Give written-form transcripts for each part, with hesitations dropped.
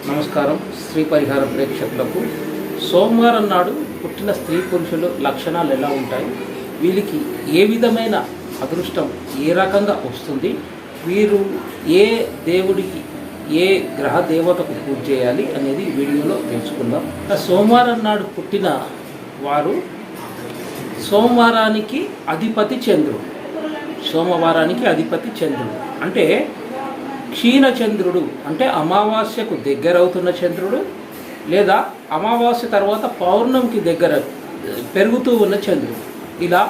నమస్కారం. శ్రీ పరిహార ప్రేక్షకులకు సోమవారం నాడు పుట్టిన స్త్రీ పురుషులు లక్షణాలు ఎలా ఉంటాయి, వీరికి ఏ విధమైన అదృష్టం ఏ రకంగా వస్తుంది, వీరు ఏ దేవుడికి ఏ గ్రహ దేవతకు పూజ చేయాలి అనేది వీడియోలో తెలుసుకుందాం. సోమవారం నాడు పుట్టిన వారు సోమవారానికి అధిపతి చంద్రుడు. సోమవారానికి అధిపతి చంద్రుడు అంటే క్షీణ చంద్రుడు, అంటే అమావాస్యకు దగ్గరవుతున్న చంద్రుడు, లేదా అమావాస్య తర్వాత పౌర్ణమికి దగ్గర పెరుగుతూ ఉన్న చంద్రుడు. ఇలా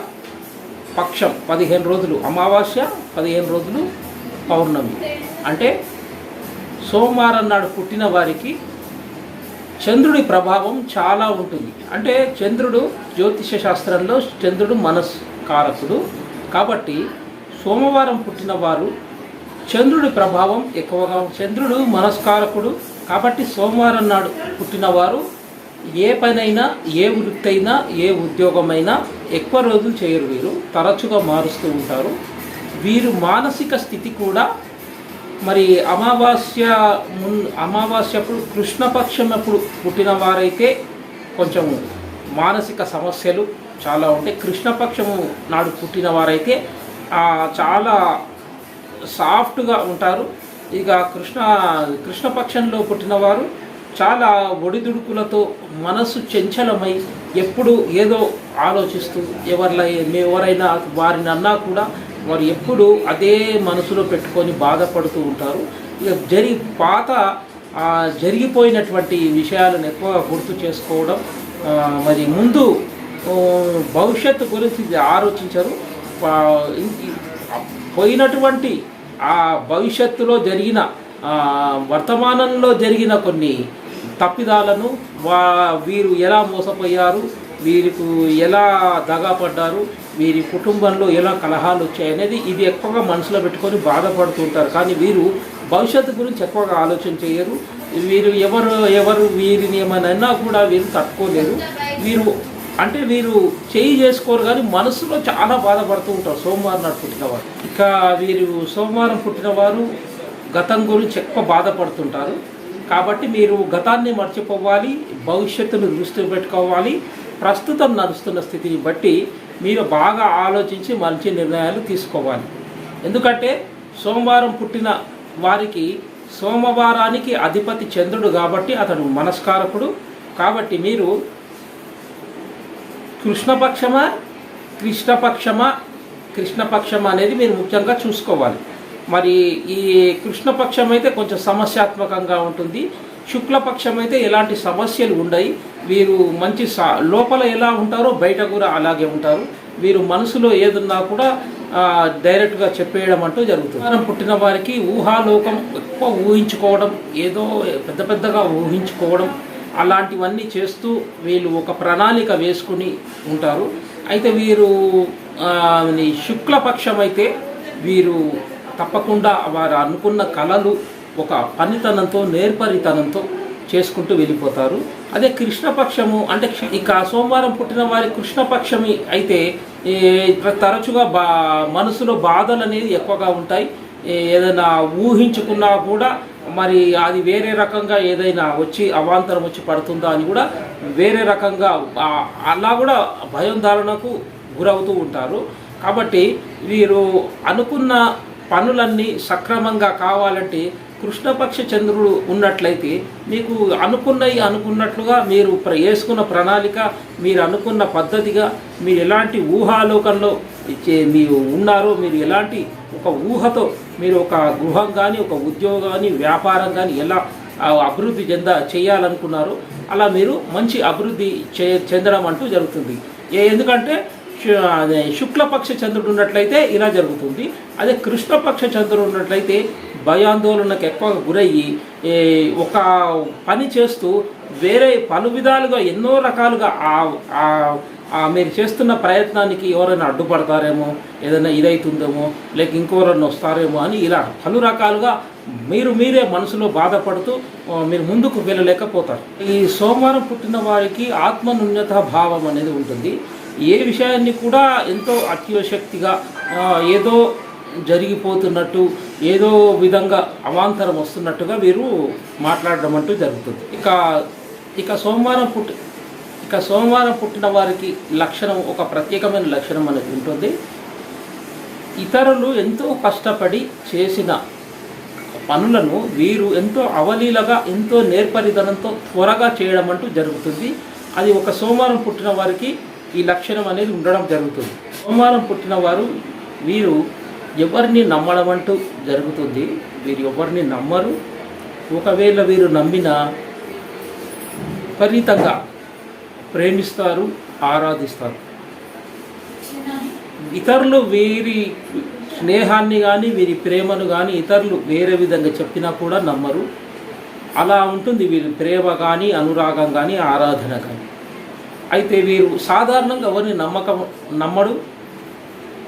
పక్షం 15 రోజులు అమావాస్య, 15 రోజులు పౌర్ణమి. అంటే సోమవారం నాడు పుట్టిన వారికి చంద్రుడి ప్రభావం చాలా ఉంటుంది. అంటే చంద్రుడు జ్యోతిష శాస్త్రంలో చంద్రుడు మనస్కారకుడు కాబట్టి సోమవారం పుట్టిన వారు చంద్రుడి ప్రభావం ఎక్కువగా, చంద్రుడు మనస్కారకుడు కాబట్టి సోమవారం నాడు పుట్టినవారు ఏ పనైనా, ఏ వృత్తి అయినా, ఏ ఉద్యోగమైనా ఎక్కువ రోజులు చేయరు. వీరు తరచుగా మారుస్తూ ఉంటారు. వీరు మానసిక స్థితి కూడా మరి అమావాస్యప్పుడు కృష్ణపక్షం అప్పుడు పుట్టిన వారైతే కొంచెం మానసిక సమస్యలు చాలా ఉంటాయి. కృష్ణపక్షము నాడు పుట్టిన వారైతే చాలా సాఫ్ట్గా ఉంటారు. ఇక కృష్ణపక్షంలో పుట్టినవారు చాలా ఒడిదుడుకులతో మనసు చంచలమై ఎప్పుడు ఏదో ఆలోచిస్తూ ఎవరైనా వారిని అన్నా కూడా వారు ఎప్పుడు అదే మనసులో పెట్టుకొని బాధపడుతూ ఉంటారు. ఇక జరిగిపోయినటువంటి విషయాలను ఎక్కువగా గుర్తు చేసుకోవడం, మరి ముందు భవిష్యత్తు గురించి ఆలోచించరు. పోయినటువంటి ఆ భవిష్యత్తులో జరిగిన వర్తమానంలో జరిగిన కొన్ని తప్పిదాలను వీరు ఎలా మోసపోయారు, వీరికి ఎలా దగాపడ్డారు, వీరి కుటుంబంలో ఎలా కలహాలు వచ్చాయనేది ఇది ఎక్కువగా మనసులో పెట్టుకొని బాధపడుతుంటారు. కానీ వీరు భవిష్యత్తు గురించి ఎక్కువగా ఆలోచన చేయరు. వీరు ఎవరు వీరిని ఏమైనా కూడా వీరు తట్టుకోలేరు. వీరు చేయి చేసుకోరు, కానీ మనసులో చాలా బాధపడుతూ ఉంటారు సోమవారం నాడు పుట్టినవారు. ఇక వీరు సోమవారం పుట్టినవారు గతం గురించి ఎక్కువ బాధపడుతుంటారు. కాబట్టి మీరు గతాన్ని మర్చిపోవాలి, భవిష్యత్తును దృష్టి పెట్టుకోవాలి. ప్రస్తుతం నడుస్తున్న స్థితిని బట్టి మీరు బాగా ఆలోచించి మంచి నిర్ణయాలు తీసుకోవాలి. ఎందుకంటే సోమవారం పుట్టిన వారికి సోమవారానికి అధిపతి చంద్రుడు కాబట్టి అతడు మనస్కారకుడు. కాబట్టి మీరు కృష్ణపక్షమా అనేది మీరు ముఖ్యంగా చూసుకోవాలి. మరి ఈ కృష్ణపక్షం అయితే కొంచెం సమస్యాత్మకంగా ఉంటుంది. శుక్లపక్షం అయితే ఎలాంటి సమస్యలు ఉండవు. వీరు మంచి లోపల ఎలా ఉంటారో బయట కూడా అలాగే ఉంటారు. వీరు మనసులో ఏదున్నా కూడా డైరెక్ట్గా చెప్పేయడం అంటూ జరుగుతుంది. మనం పుట్టిన వారికి ఊహాలోకం ఎక్కువ ఊహించుకోవడం, ఏదో పెద్దగా ఊహించుకోవడం, అలాంటివన్నీ చేస్తూ వీళ్ళు ఒక ప్రణాళిక వేసుకుని ఉంటారు. అయితే వీరు శుక్లపక్షం అయితే వీరు తప్పకుండా వారు అనుకున్న కళలు ఒక పనితనంతో, నేర్పరితనంతో చేసుకుంటూ వెళ్ళిపోతారు. అదే కృష్ణపక్షము అంటే ఇక సోమవారం పుట్టిన వారి కృష్ణపక్షమి అయితే తరచుగా మనసులో బాధలు అనేది ఎక్కువగా ఉంటాయి. ఏదైనా ఊహించుకున్నా కూడా మరి అది వేరే రకంగా ఏదైనా వచ్చి అవాంతరం వచ్చి పడుతుందా అని కూడా వేరే రకంగా అలా కూడా భయాందోళనకు గురవుతూ ఉంటారు. కాబట్టి వీరు అనుకున్న పనులన్నీ సక్రమంగా కావాలంటే కృష్ణపక్ష చంద్రుడు ఉన్నట్లయితే మీకు అనుకున్నట్లుగా మీరు వేసుకున్న ప్రణాళిక, మీరు అనుకున్న పద్ధతిగా, మీరు ఎలాంటి ఊహాలోకంలో మీరు ఉన్నారో, మీరు ఎలాంటి ఒక ఊహతో మీరు ఒక గృహం కానీ, ఒక ఉద్యోగం కానీ, వ్యాపారం కానీ ఎలా అభివృద్ధి చేయాలనుకున్నారో అలా మీరు మంచి అభివృద్ధి చెందడం అంటూ జరుగుతుంది. ఎందుకంటే శుక్లపక్ష చంద్రుడు ఉన్నట్లయితే ఇలా జరుగుతుంది. అదే కృష్ణపక్ష చంద్రుడు ఉన్నట్లయితే భయాందోళనకు ఎక్కువగా గురయ్యి ఒక పని చేస్తూ పలు విధాలుగా ఎన్నో రకాలుగా మీరు చేస్తున్న ప్రయత్నానికి ఎవరైనా అడ్డుపడతారేమో, ఏదైనా ఇదైతుందేమో, లేక ఇంకెవరైనా వస్తారేమో అని ఇలా పలు రకాలుగా మీరే మనసులో బాధపడుతూ మీరు ముందుకు వెళ్ళలేకపోతారు. ఈ సోమవారం పుట్టిన వారికి ఆత్మన్యూన్యత భావం అనేది ఉంటుంది. ఏ విషయాన్ని కూడా ఎంతో అత్యశక్తిగా ఏదో జరిగిపోతున్నట్టు, ఏదో విధంగా అవాంతరం వస్తున్నట్టుగా వీరు మాట్లాడడం అంటూ జరుగుతుంది. ఇక సోమవారం పుట్టిన వారికి లక్షణం, ఒక ప్రత్యేకమైన లక్షణం అనేది ఉంటుంది. ఇతరులు ఎంతో కష్టపడి చేసిన పనులను వీరు ఎంతో అవలీలగా, ఎంతో నేర్పరితనంతో త్వరగా చేయడం అంటూ జరుగుతుంది. అది ఒక సోమవారం పుట్టిన వారికి ఈ లక్షణం అనేది ఉండడం జరుగుతుంది. సోమవారం పుట్టిన వారు వీరు ఎవరిని నమ్మడం అంటూ జరుగుతుంది. వీరు ఎవరిని నమ్మరు. ఒకవేళ వీరు నమ్మినా విపరీతంగా ప్రేమిస్తారు, ఆరాధిస్తారు. ఇతరులు వీరి స్నేహాన్ని కానీ, వీరి ప్రేమను కానీ ఇతరులు వేరే విధంగా చెప్పినా కూడా నమ్మరు. అలా ఉంటుంది వీరి ప్రేమ కానీ, అనురాగం కానీ, ఆరాధన కానీ. అయితే వీరు సాధారణంగా ఎవరిని నమ్మడు.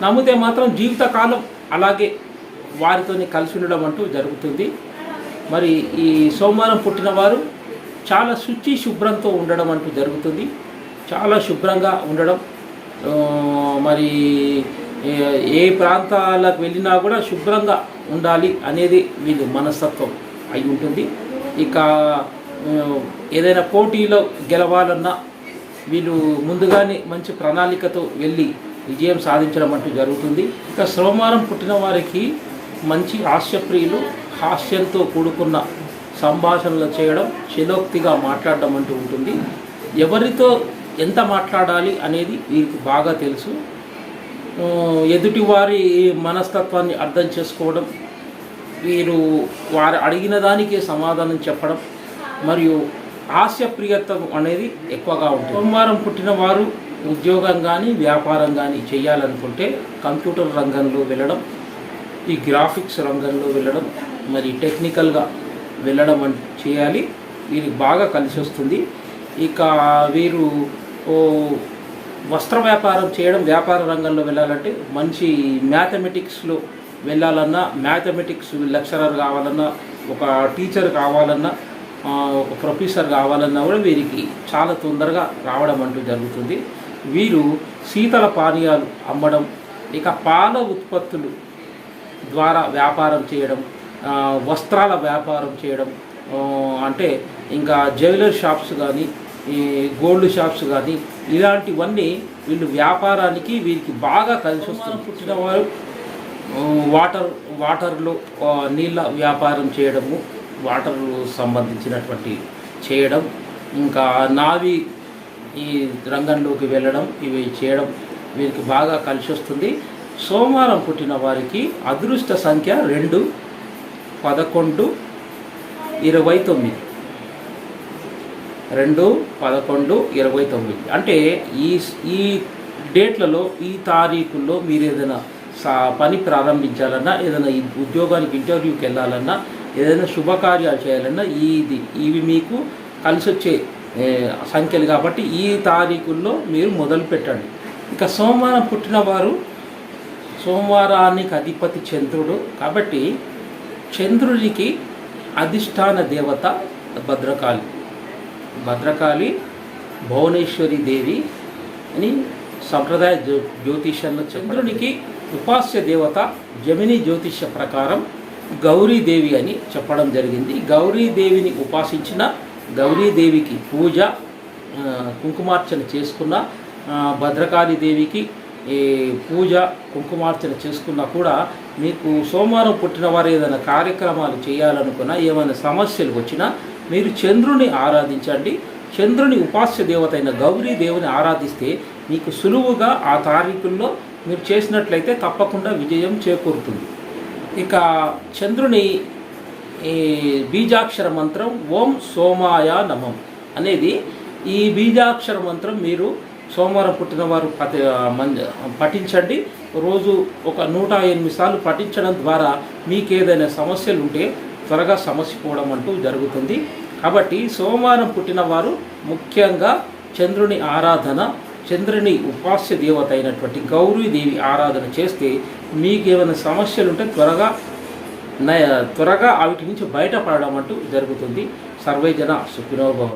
నమ్మితే మాత్రం జీవితకాలం అలాగే వారితోని కలిసి ఉండడం అంటూ జరుగుతుంది. మరి ఈ సోమవారం పుట్టిన వారు చాలా శుభ్రంతో ఉండడం అంటూ జరుగుతుంది. చాలా శుభ్రంగా ఉండడం, మరి ఏ ప్రాంతాలకు వెళ్ళినా కూడా శుభ్రంగా ఉండాలి అనేది వీళ్ళు మనస్తత్వం అయి ఉంటుంది. ఇక ఏదైనా పోటీలో గెలవాలన్నా వీళ్ళు ముందుగానే మంచి ప్రణాళికతో వెళ్ళి విజయం సాధించడం అంటూ జరుగుతుంది. ఇక సోమవారం పుట్టిన వారికి మంచి హాస్యప్రియులు, హాస్యంతో కూడుకున్న సంభాషణలు చేయడం, శిలోక్తిగా మాట్లాడడం అంటూ ఉంటుంది. ఎవరితో ఎంత మాట్లాడాలి అనేది వీరికి బాగా తెలుసు. ఎదుటివారి మనస్తత్వాన్ని అర్థం చేసుకోవడం, వీరు వారు అడిగిన దానికే సమాధానం చెప్పడం, మరియు హాస్యప్రియత్వం అనేది ఎక్కువగా ఉంటుంది. సోమవారం పుట్టిన వారు ఉద్యోగం కానీ, వ్యాపారం కానీ చేయాలనుకుంటే కంప్యూటర్ రంగంలో వెళ్ళడం, ఈ గ్రాఫిక్స్ రంగంలో వెళ్ళడం, మరి టెక్నికల్గా వెళ్ళడం చేయాలి. వీరికి బాగా కలిసి వస్తుంది. ఇక వీరు వస్త్ర వ్యాపారం చేయడం, వ్యాపార రంగంలో వెళ్ళాలంటే మంచి మ్యాథమెటిక్స్లో వెళ్ళాలన్నా, మ్యాథమెటిక్స్ లెక్చరర్ కావాలన్నా, ఒక టీచర్ కావాలన్నా, ఒక ప్రొఫెసర్ కావాలన్నా కూడా వీరికి చాలా తొందరగా రావడం అంటూ జరుగుతుంది. వీరు శీతల పానీయాలు అమ్మడం, ఇక పాల ఉత్పత్తులు ద్వారా వ్యాపారం చేయడం, వస్త్రాల వ్యాపారం చేయడం, అంటే ఇంకా జ్యువెలరీ షాప్స్ కానీ, ఈ గోల్డ్ షాప్స్ కానీ, ఇలాంటివన్నీ వీళ్ళు వ్యాపారానికి వీరికి బాగా కలిసి వస్తుంది. పుట్టిన వారు వాటర్లో నీళ్ళ వ్యాపారం చేయడము, వాటర్ సంబంధించినటువంటి చేయడం, ఇంకా నావి ఈ రంగంలోకి వెళ్ళడం, ఇవి చేయడం వీరికి బాగా కలిసి వస్తుంది. సోమవారం పుట్టిన వారికి అదృష్ట సంఖ్య 2, 11, 29. 2, 11, 29 అంటే ఈ డేట్లలో, ఈ తారీఖుల్లో మీరు ఏదైనా పని ప్రారంభించాలన్నా, ఏదైనా ఉద్యోగానికి ఇంటర్వ్యూకి వెళ్ళాలన్నా, ఏదైనా శుభకార్యాలు చేయాలన్నా ఇవి మీకు కలిసి వచ్చే సంఖ్యలు కాబట్టి ఈ తారీఖుల్లో మీరు మొదలు పెట్టండి. ఇక సోమవారం పుట్టిన వారు, సోమవారానికి అధిపతి చంద్రుడు కాబట్టి చంద్రుడికి అధిష్టాన దేవత భద్రకాళి భువనేశ్వరి దేవి అని సంప్రదాయ జ్యోతిష్యంలో. చంద్రునికి ఉపాస్య దేవత జమిని జ్యోతిష్య ప్రకారం గౌరీదేవి అని చెప్పడం జరిగింది. గౌరీదేవిని ఉపాసించిన, గౌరీదేవికి పూజ కుంకుమార్చన చేసుకున్న, భద్రకాళీదేవికి పూజ కుంకుమార్చన చేసుకున్నా కూడా మీకు సోమవారం పుట్టిన వారు ఏదైనా కార్యక్రమాలు చేయాలనుకున్నా, ఏమైనా సమస్యలు వచ్చినా మీరు చంద్రుని ఆరాధించండి. చంద్రుని ఉపాస్య దేవత అయిన గౌరీదేవిని ఆరాధిస్తే మీకు సులువుగా ఆ తారీఖుల్లో మీరు చేసినట్లయితే తప్పకుండా విజయం చేకూరుతుంది. ఇక చంద్రుని బీజాక్షర మంత్రం ఓం సోమాయ నమః అనేది, ఈ బీజాక్షర మంత్రం మీరు సోమవారం పుట్టిన వారు పఠించండి. రోజు ఒక 108 సార్లు పఠించడం ద్వారా మీకు ఏదైనా సమస్యలు ఉంటే త్వరగా సమస్య పోవడం అంటూ జరుగుతుంది. కాబట్టి సోమవారం పుట్టిన వారు ముఖ్యంగా చంద్రుని ఆరాధన, చంద్రుని ఉపాస్య దేవత అయినటువంటి గౌరీదేవి ఆరాధన చేస్తే మీకు ఏమైనా సమస్యలు ఉంటే త్వరగా వాటి నుంచి బయటపడడం అంటూ జరుగుతుంది. సర్వే జన సుఖినో భవంతు.